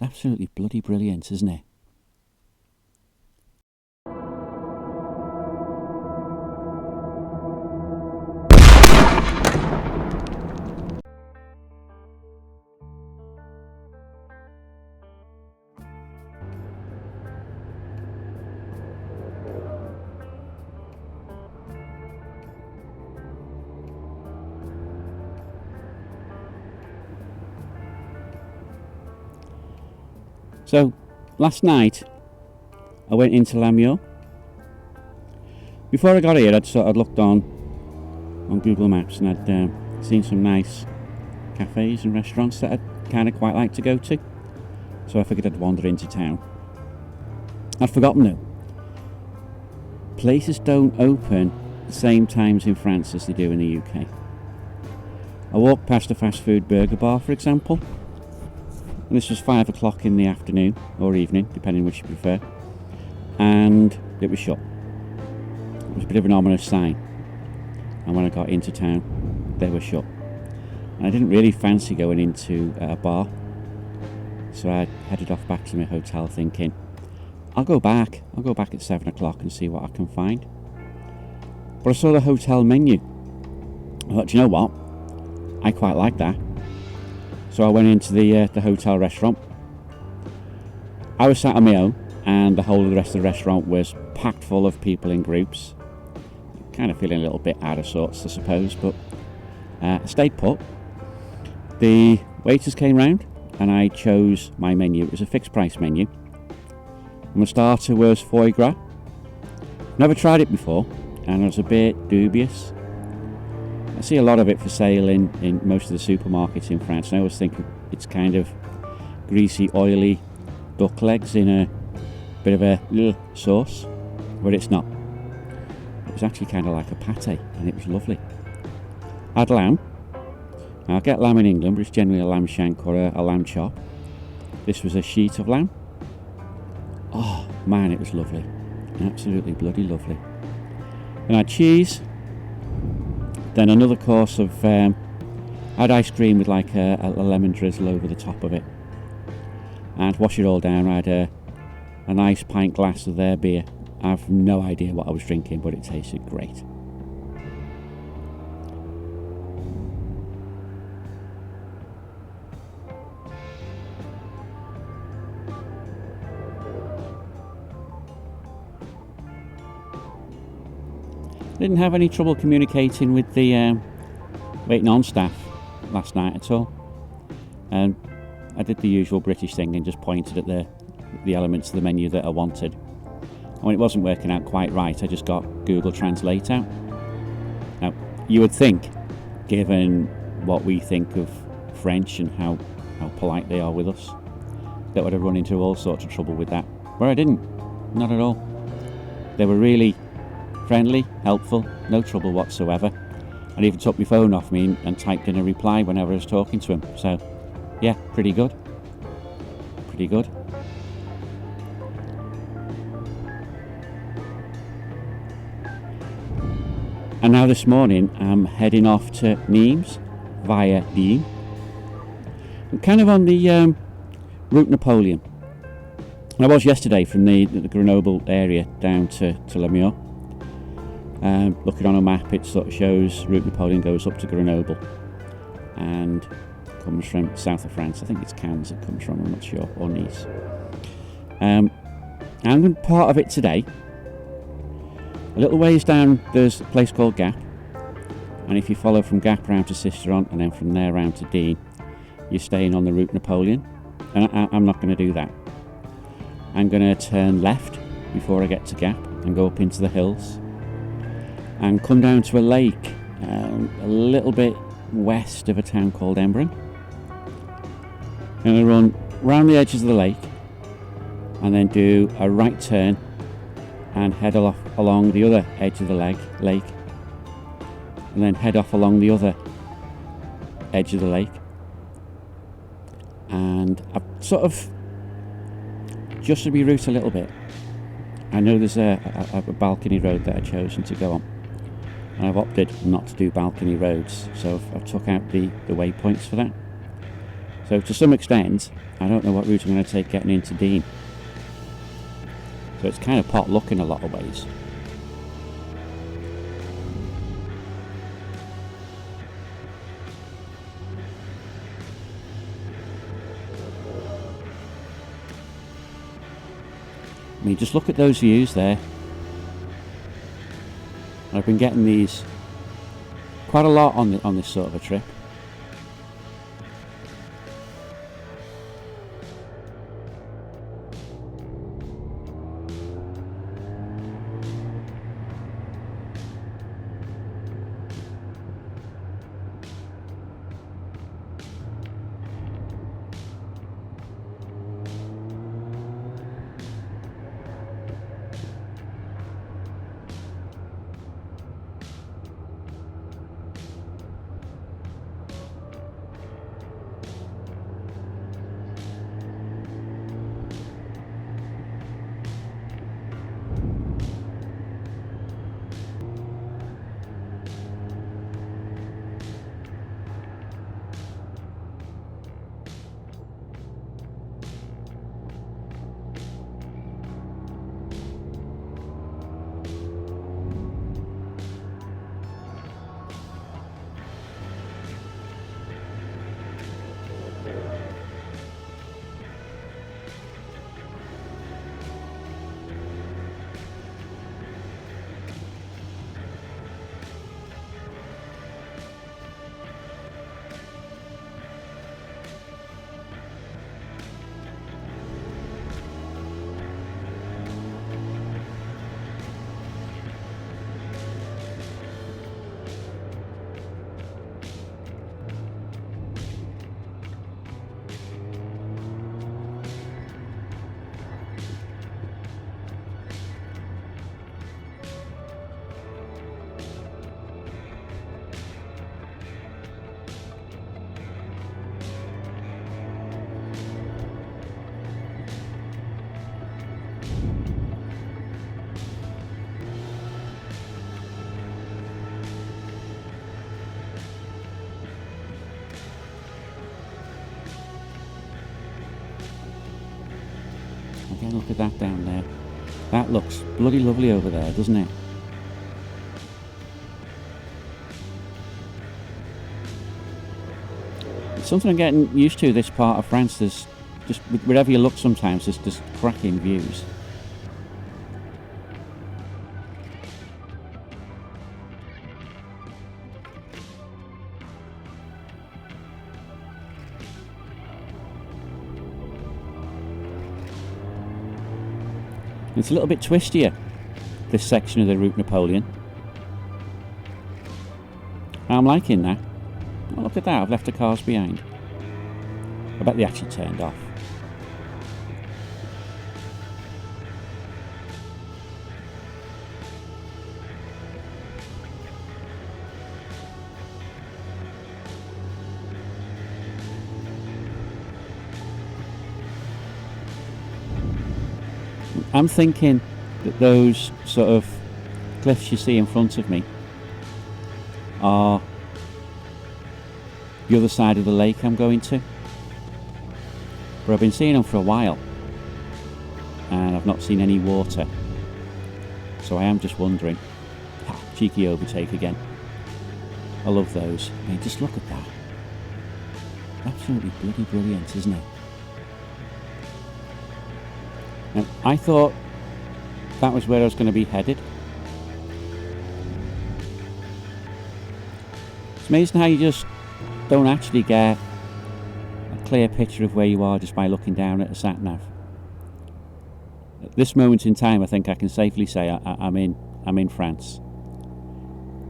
Absolutely bloody brilliant, isn't it? So, last night I went into Mure. Before I got here, I'd looked on Google Maps and I'd seen some nice cafes and restaurants that I'd kind of quite like to go to. So I figured I'd wander into town. I'd forgotten though, places don't open the same times in France as they do in the UK. I walked past a fast food burger bar, for example, and this was 5 o'clock in the afternoon or evening, depending which you prefer, and it was shut. It was a bit of an ominous sign, and when I got into town they were shut, and I didn't really fancy going into a bar, so I headed off back to my hotel thinking I'll go back at 7 o'clock and see what I can find. But I saw the hotel menu. I thought, do you know what, I quite like that. So I went into the hotel restaurant. I was sat on my own, and the whole of the rest of the restaurant was packed full of people in groups. Kind of feeling a little bit out of sorts, I suppose, but I stayed put. The waiters came round, and I chose my menu. It was a fixed price menu. And my starter was foie gras. Never tried it before, and I was a bit dubious. I see a lot of it for sale in most of the supermarkets in France, and I always think it's kind of greasy, oily duck legs in a bit of a sauce, but it's not. It was actually kind of like a pate, and it was lovely. I had lamb. Now, I get lamb in England, but it's generally a lamb shank or a lamb chop. This was a sheet of lamb. Oh man, it was lovely. Absolutely bloody lovely. And I had cheese. Then another course of, I had ice cream with like a lemon drizzle over the top of it. And to wash it all down, I had a nice pint glass of their beer. I have no idea what I was drinking, but it tasted great. Didn't have any trouble communicating with the waiting on staff last night at all, and I did the usual British thing and just pointed at the elements of the menu that I wanted, and when it wasn't working out quite right, I just got Google Translate out. Now, you would think, given what we think of French and how polite they are with us, that would have run into all sorts of trouble with that, but I didn't. Not at all. They were really friendly, helpful, no trouble whatsoever, and even took my phone off me and typed in a reply whenever I was talking to him. So yeah, pretty good. And now this morning I'm heading off to Nimes via Digne. I'm kind of on the Route Napoleon. I was yesterday from the Grenoble area down to Mure. Looking on a map, it sort of shows Route Napoleon goes up to Grenoble and comes from south of France. I think it's Cannes it comes from, I'm not sure, or Nice. I'm going to part of it today. A little ways down there's a place called Gap, and if you follow from Gap round to Sisteron and then from there round to Digne, you're staying on the Route Napoleon, and I'm not going to do that. I'm going to turn left before I get to Gap and go up into the hills and come down to a lake a little bit west of a town called Embrun. I'm going to run round the edges of the lake and then do a right turn and head off along the other edge of the lake and then head off along the other edge of the lake, and I've sort of adjusted my route a little bit. I know there's a balcony road that I've chosen to go on, and I've opted not to do balcony roads, so I've took out the waypoints for that. So to some extent, I don't know what route I'm going to take getting into Digne. So it's kind of pot luck in a lot of ways. I mean, just look at those views there. I've been getting these quite a lot on this sort of a trip. Again, look at that down there. That looks bloody lovely over there, doesn't it? It's something I'm getting used to, this part of France. There's just, wherever you look sometimes, there's just cracking views. It's a little bit twistier, this section of the Route Napoleon. I'm liking that. Oh, look at that, I've left the cars behind. I bet they actually turned off. I'm thinking that those sort of cliffs you see in front of me are the other side of the lake I'm going to. But I've been seeing them for a while and I've not seen any water. So I am just wondering. Cheeky overtake again. I love those. I mean, just look at that. Absolutely bloody brilliant, isn't it? And I thought that was where I was going to be headed. It's amazing how you just don't actually get a clear picture of where you are just by looking down at a sat-nav. At this moment in time, I think I can safely say I'm in France,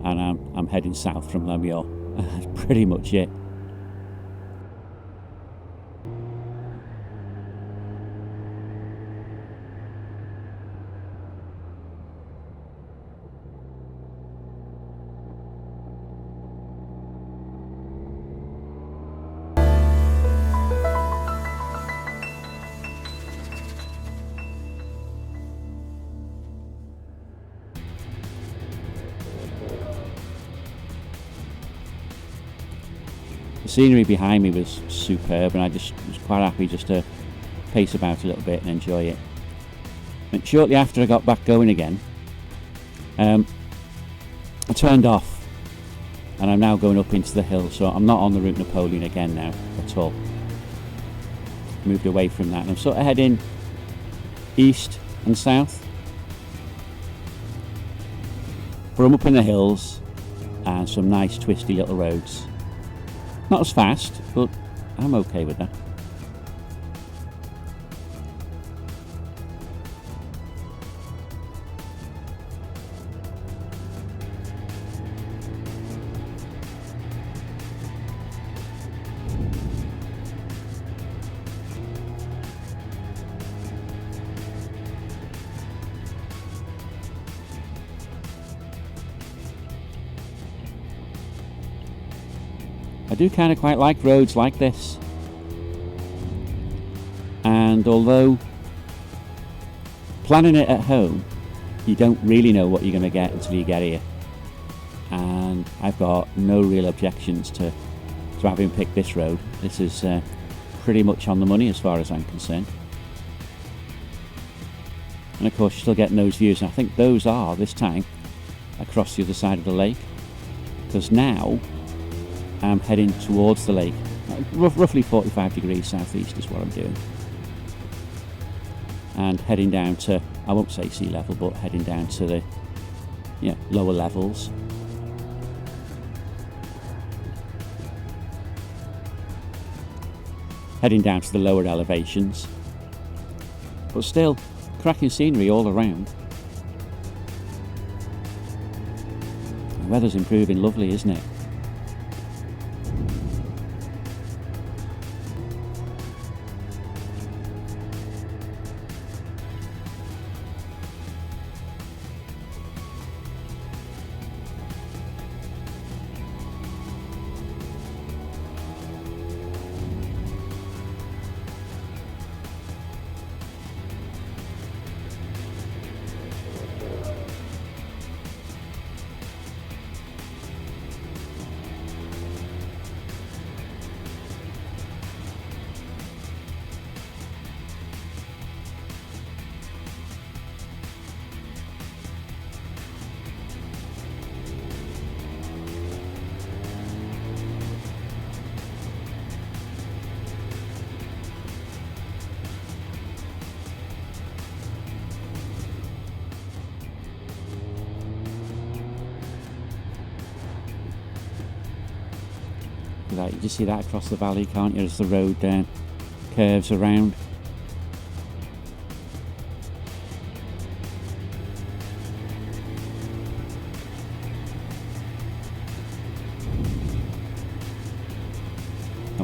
and I'm heading south from Mure. That's pretty much it. scenery behind me was superb, and I just was quite happy just to pace about a little bit and enjoy it. And shortly after I got back going again, I turned off, and I'm now going up into the hill, so I'm not on the Route Napoleon again now at all. Moved away from that, and I'm sort of heading east and south. But I'm up in the hills and some nice twisty little roads. Not as fast, but I'm okay with that. I do kind of quite like roads like this, and although planning it at home, you don't really know what you're going to get until you get here, and I've got no real objections to having picked this road. This is pretty much on the money as far as I'm concerned, and of course you're still getting those views, and I think those are this time across the other side of the lake, because now I'm heading towards the lake. Roughly 45 degrees southeast is what I'm doing, and heading down to, I won't say sea level, but heading down to the lower levels. Heading down to the lower elevations, but still cracking scenery all around. The weather's improving lovely, isn't it? You just see that across the valley, can't you, as the road curves around.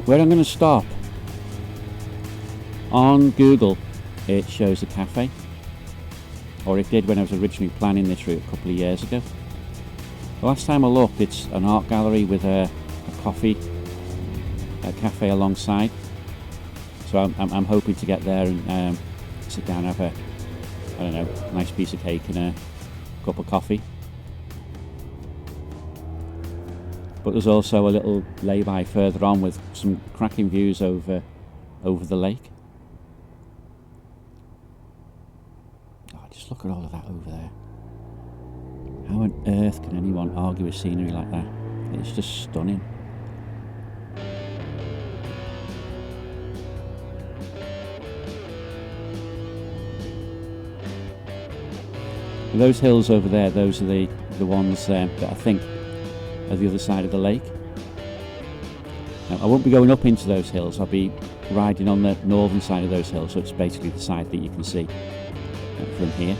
Where I'm going to stop, on Google it shows a cafe, or it did when I was originally planning this route a couple of years ago. The last time I looked, it's an art gallery with a coffee, a cafe alongside, so I'm hoping to get there and sit down and have a nice piece of cake and a cup of coffee. But there's also a little lay-by further on with some cracking views over the lake. Oh, just look at all of that over there. How on earth can anyone argue with scenery like that? It's just stunning. And those hills over there, those are the ones that I think are the other side of the lake. Now, I won't be going up into those hills, I'll be riding on the northern side of those hills, so it's basically the side that you can see from here.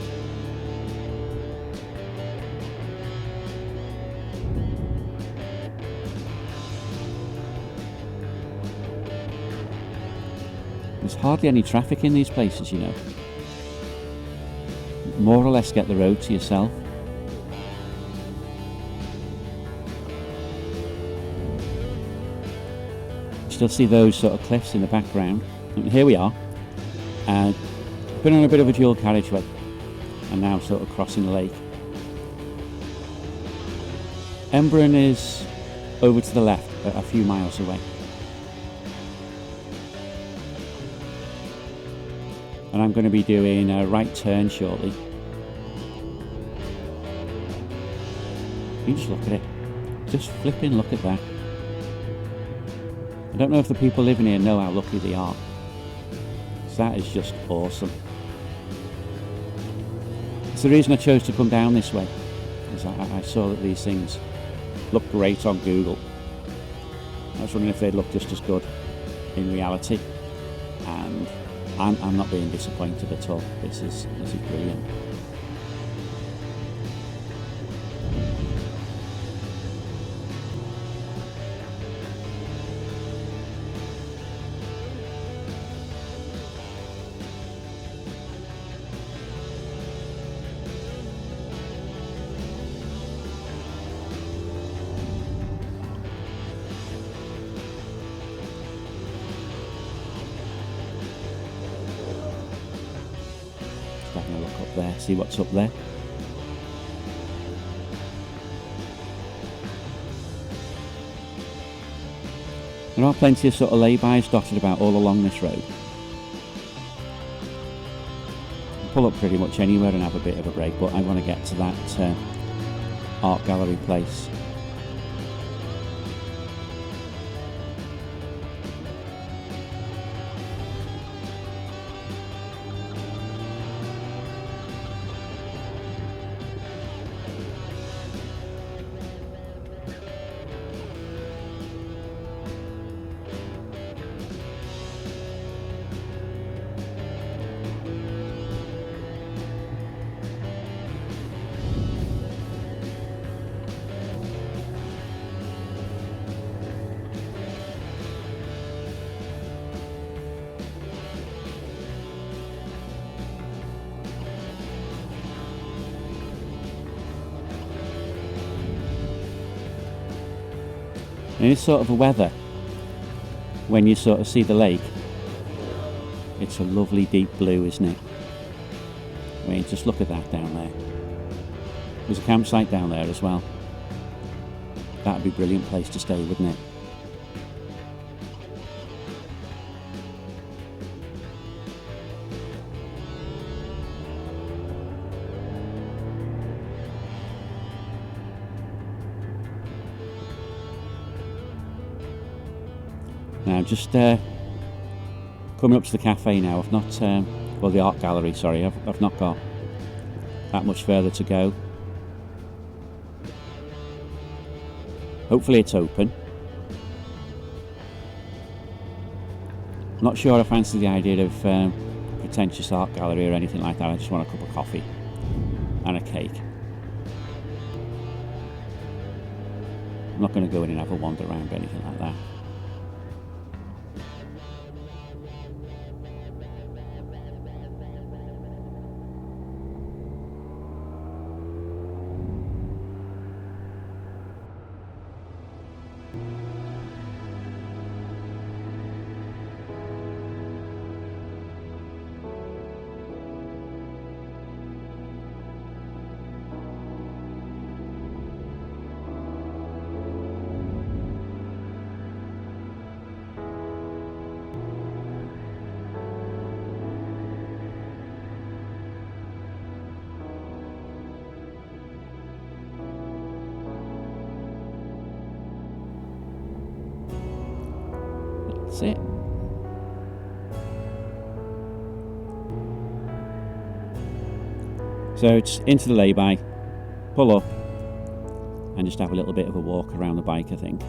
There's hardly any traffic in these places, you know. More or less get the road to yourself. Still see those sort of cliffs in the background. And here we are. Been on a bit of a dual carriageway and now sort of crossing the lake. Emberon is over to the left, a few miles away. and I'm going to be doing a right turn shortly. You just look at it. Just flipping look at that. I don't know if the people living here know how lucky they are. That is just awesome. It's the reason I chose to come down this way, because I saw that these things look great on Google. I was wondering if they'd look just as good in reality, and I'm not being disappointed at all. This is brilliant. Having a look up there, see what's up there. There are plenty of sort of laybys dotted about all along this road. I'll pull up pretty much anywhere and have a bit of a break, but I want to get to that art gallery place. And this sort of a weather, when you sort of see the lake, it's a lovely deep blue, isn't it? I mean, just look at that down there. There's a campsite down there as well. That'd be a brilliant place to stay, wouldn't it? Now, just coming up to the cafe now. I've not, well, the art gallery, sorry, I've not got that much further to go. Hopefully it's open. Not sure I fancy the idea of pretentious art gallery or anything like that. I just want a cup of coffee and a cake. I'm not going to go in and have a wander around or anything like that. That's it. So it's into the lay-by, pull up and just have a little bit of a walk around the bike, I think.